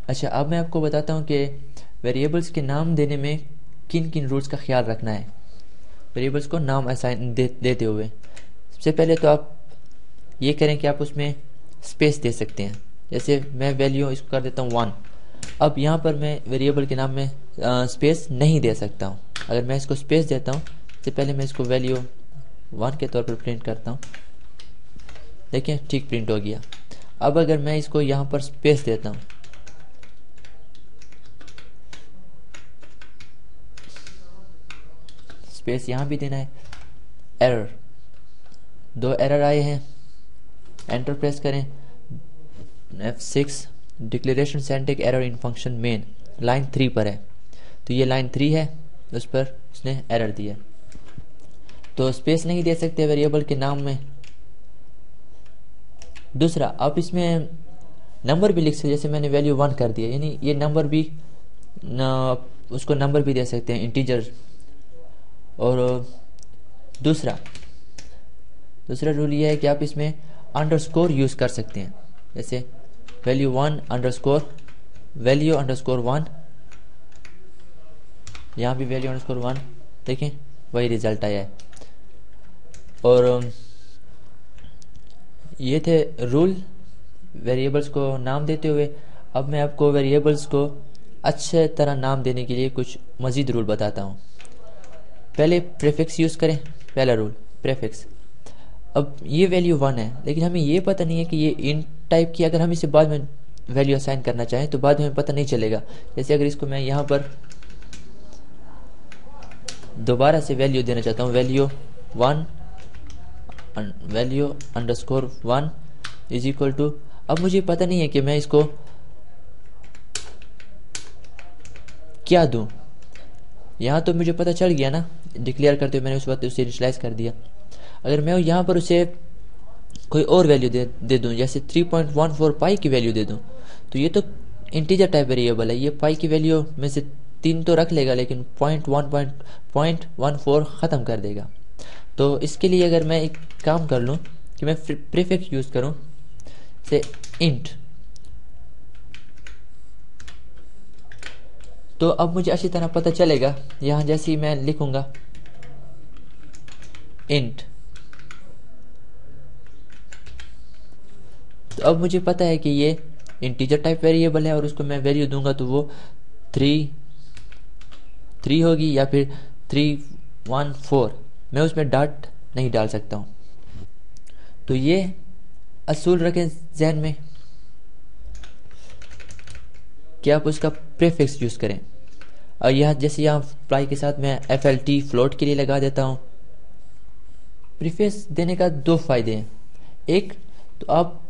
अच्छा, अब मैं आपको बताता हूँ कि वेरिएबल्स के नाम देने में किन किन रूल्स का ख्याल रखना है वेरिएबल्स को नाम असाइन देते हुए। सबसे पहले तो आप ये करें कि आप उसमें स्पेस दे सकते हैं। जैसे मैं वैल्यू इसको कर देता हूँ 1। अब यहाँ पर मैं वेरिएबल के नाम में स्पेस नहीं दे सकता हूँ। अगर मैं इसको स्पेस देता हूँ, सबसे पहले मैं इसको वैल्यू 1 के तौर पर प्रिंट करता हूँ। देखिए ठीक प्रिंट हो गया। अब अगर मैं इसको यहाँ पर स्पेस देता हूँ, स्पेस यहाँ भी देना है। एरर, 2 एरर आए हैं। एंटर प्रेस करें। F6 declaration syntax error in function main line 3 पर है, तो ये लाइन 3 है, उस पर उसने एरर दिया। तो स्पेस नहीं दे सकते वेरिएबल के नाम में। दूसरा, आप इसमें नंबर भी लिख सकते, जैसे मैंने वैल्यू 1 कर दिया, यानी ये नंबर भी उसको नंबर भी दे सकते हैं, इंटीजर। और दूसरा रूल ये है कि आप इसमें अंडरस्कोर यूज़ कर सकते हैं। जैसे वैल्यू 1 अंडरस्कोर वैल्यू अंडरस्कोर 1, यहाँ भी वैल्यू अंडरस्कोर 1, देखें वही रिजल्ट आया है। और ये थे रूल वेरिएबल्स को नाम देते हुए। अब मैं आपको वेरिएबल्स को अच्छे तरह नाम देने के लिए कुछ मज़ीद रूल बताता हूँ। पहले प्रीफिक्स यूज़ करें। पहला रूल प्रीफिक्स। अब ये वैल्यू 1 है, लेकिन हमें ये पता नहीं है कि ये इंट टाइप की, अगर हम इसे बाद में वैल्यू असाइन करना चाहें तो बाद में हमें पता नहीं चलेगा। जैसे अगर इसको मैं यहाँ पर दोबारा से वैल्यू देना चाहता हूँ, value underscore 1 is equal to, अब मुझे पता नहीं है कि मैं इसको क्या दूं। यहाँ तो मुझे पता चल गया ना, डिक्लेयर करते हुए मैंने उस वक्त उसे इनिशियलाइज कर दिया। अगर मैं यहाँ पर उसे कोई और वैल्यू दे दूं, जैसे 3.14 पाई की वैल्यू दे दूं, तो ये तो इंटीजर टाइप वेरिएबल है, ये पाई की वैल्यू में से 3 तो रख लेगा, लेकिन 0.14 ख़त्म कर देगा। तो इसके लिए अगर मैं एक काम कर लूँ कि मैं प्रीफिक्स यूज़ करूँ, से इंट, तो अब मुझे अच्छी तरह पता चलेगा। यहाँ जैसे ही मैं लिखूँगा इंट, तो अब मुझे पता है कि ये इंटीजर टाइप वेरिएबल है और उसको मैं वैल्यू दूंगा तो वो 3 होगी या फिर 314। मैं उसमें डॉट नहीं डाल सकता हूँ। तो ये असूल रखें जहन में कि आप उसका प्रीफिक्स यूज़ करें। और यहाँ जैसे यहाँ प्लाई के साथ मैं FLT फ्लोट के लिए लगा देता हूँ। प्रीफिक्स देने का 2 फ़ायदे हैं। एक तो आप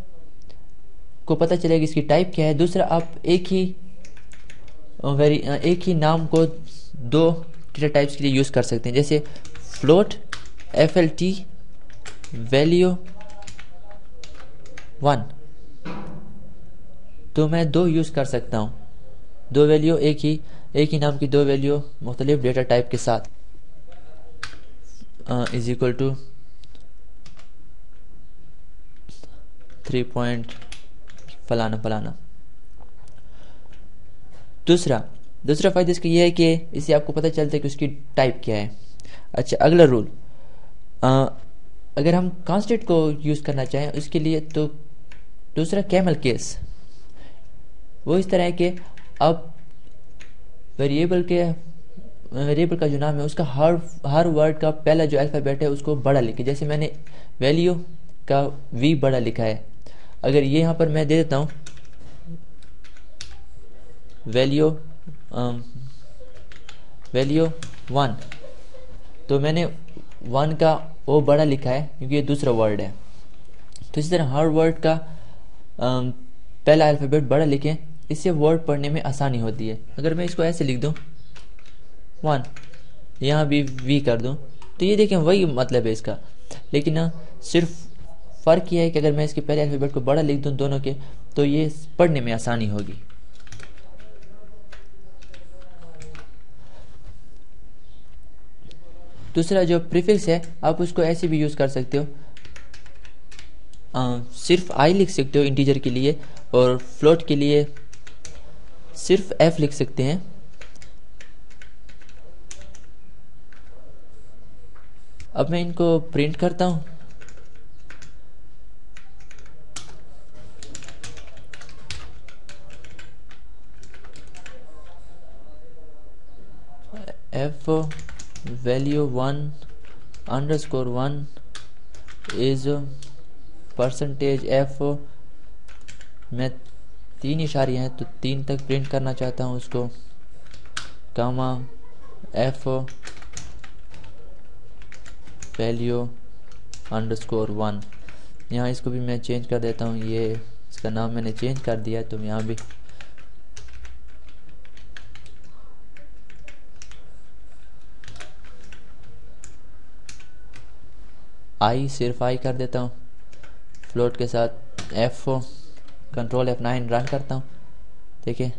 को पता चलेगा इसकी टाइप क्या है। दूसरा, आप एक ही नाम को 2 डेटा टाइप्स के लिए यूज़ कर सकते हैं। जैसे फ्लोट FLT वैल्यू 1, तो मैं 2 यूज़ कर सकता हूँ। 2 वैल्यू, एक ही नाम की 2 वैल्यू मुख्तलिफ डेटा टाइप के साथ इज इक्वल टू 3 पॉइंट फलाना फलाना। दूसरा फ़ायदा इसका यह है कि इससे आपको पता चलता है कि उसकी टाइप क्या है। अच्छा, अगला रूल, अगर हम कांस्टेंट को यूज़ करना चाहें उसके लिए, तो दूसरा कैमल केस, वो इस तरह है कि आप वेरिएबल का जो नाम है उसका हर वर्ड का पहला जो अल्फ़ाबेट है उसको बड़ा लिखे। जैसे मैंने वैल्यू का V बड़ा लिखा है, अगर ये यहाँ पर मैं दे देता हूँ वैल्यू 1, तो मैंने 1 का O बड़ा लिखा है क्योंकि ये दूसरा वर्ड है। तो इसी तरह हर वर्ड का पहला अल्फ़ाबेट बड़ा लिखें, इससे वर्ड पढ़ने में आसानी होती है। अगर मैं इसको ऐसे लिख दूं 1, यहाँ भी V कर दूं, तो ये देखें वही मतलब है इसका, लेकिन सिर्फ फ़र्क यह है कि अगर मैं इसके पहले अल्फ़ाबेट को बड़ा लिख दूं दोनों के, तो ये पढ़ने में आसानी होगी। दूसरा जो प्रीफिक्स है, आप उसको ऐसे भी यूज़ कर सकते हो, सिर्फ I लिख सकते हो इंटीजर के लिए, और फ्लोट के लिए सिर्फ f लिख सकते हैं। अब मैं इनको प्रिंट करता हूँ। f value 1_1 is %f। मैं 3 इशारे हैं तो 3 तक प्रिंट करना चाहता हूँ उसको, कामा f value _1। यहाँ इसको भी मैं चेंज कर देता हूँ, ये इसका नाम मैंने चेंज कर दिया तो यहाँ भी आई सिर्फ आई कर देता हूँ फ्लोट के साथ। कंट्रोल F9 रन करता हूँ, देखिए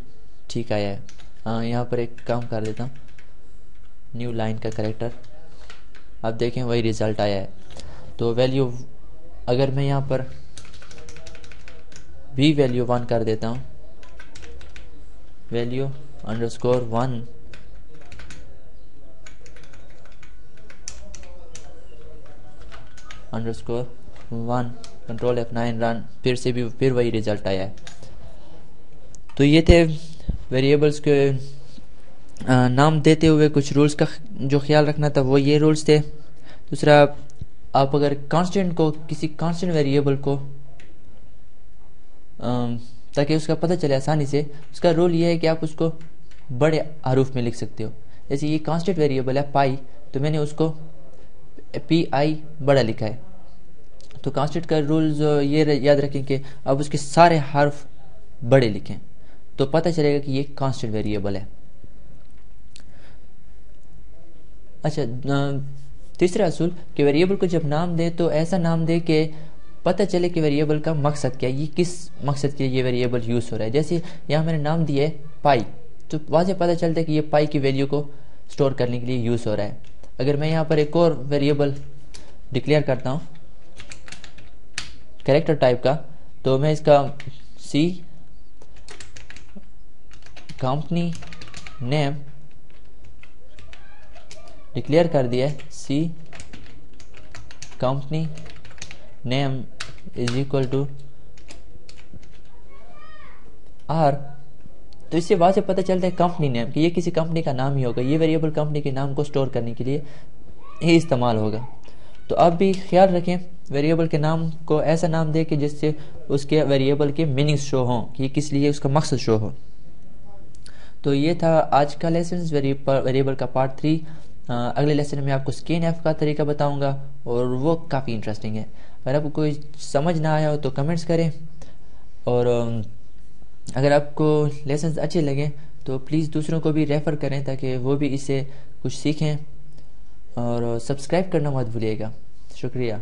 ठीक आया है। हाँ, यहाँ पर एक काम कर देता हूँ, न्यू लाइन का करेक्टर। अब देखें वही रिज़ल्ट आया है। तो वैल्यू अगर मैं यहाँ पर भी वैल्यू 1 कर देता हूँ, वैल्यू _1 _1 कंट्रोल F9 रन, फिर वही रिजल्ट आया है। तो ये थे वेरिएबल्स के नाम देते हुए कुछ रूल्स का जो ख्याल रखना था, वो ये रूल्स थे। दूसरा, आप अगर कांस्टेंट को, किसी कांस्टेंट वेरिएबल को ताकि उसका पता चले आसानी से, उसका रूल ये है कि आप उसको बड़े हरूफ में लिख सकते हो। जैसे ये कांस्टेंट वेरिएबल है पाई, तो मैंने उसको PI बड़ा लिखा है। तो कांस्टेंट का रूल्स ये याद रखें कि अब उसके सारे हर्फ बड़े लिखें तो पता चलेगा कि ये कांस्टेंट वेरिएबल है। अच्छा, तीसरा असूल कि वेरिएबल को जब नाम दे तो ऐसा नाम दे कि पता चले कि वेरिएबल का मकसद क्या है, ये किस मकसद के लिए ये वेरिएबल यूज़ हो रहा है। जैसे यहाँ मैंने नाम दिया है पाई, तो वहाँ पता चलता है कि ये पाई की वैल्यू को स्टोर करने के लिए यूज़ हो रहा है। अगर मैं यहाँ पर एक और वेरिएबल डिक्लेयर करता हूँ कैरेक्टर टाइप का, तो मैं इसका C कंपनी नेम डिक्लेयर कर दिया है। C company name is equal to R। तो इससे वहाँ से पता चलता है कंपनी नेम कि ये किसी कंपनी का नाम ही होगा, ये वेरिएबल कंपनी के नाम को स्टोर करने के लिए ही इस्तेमाल होगा। तो आप भी ख्याल रखें वेरिएबल के नाम को ऐसा नाम दें कि जिससे उसके वेरिएबल के मीनिंग्स शो हों, कि ये किस लिए उसका मकसद शो हो। तो ये था आज का लेसन वेरिएबल का पार्ट 3। अगले लेसन में आपको स्कैनफ का तरीका बताऊंगा और वो काफ़ी इंटरेस्टिंग है। अगर आपको कोई समझ ना आया हो तो कमेंट्स करें, और अगर आपको लेसन अच्छे लगे तो प्लीज़ दूसरों को भी रेफ़र करें ताकि वो भी इससे कुछ सीखें, और सब्सक्राइब करना मत भूलिएगा। शुक्रिया।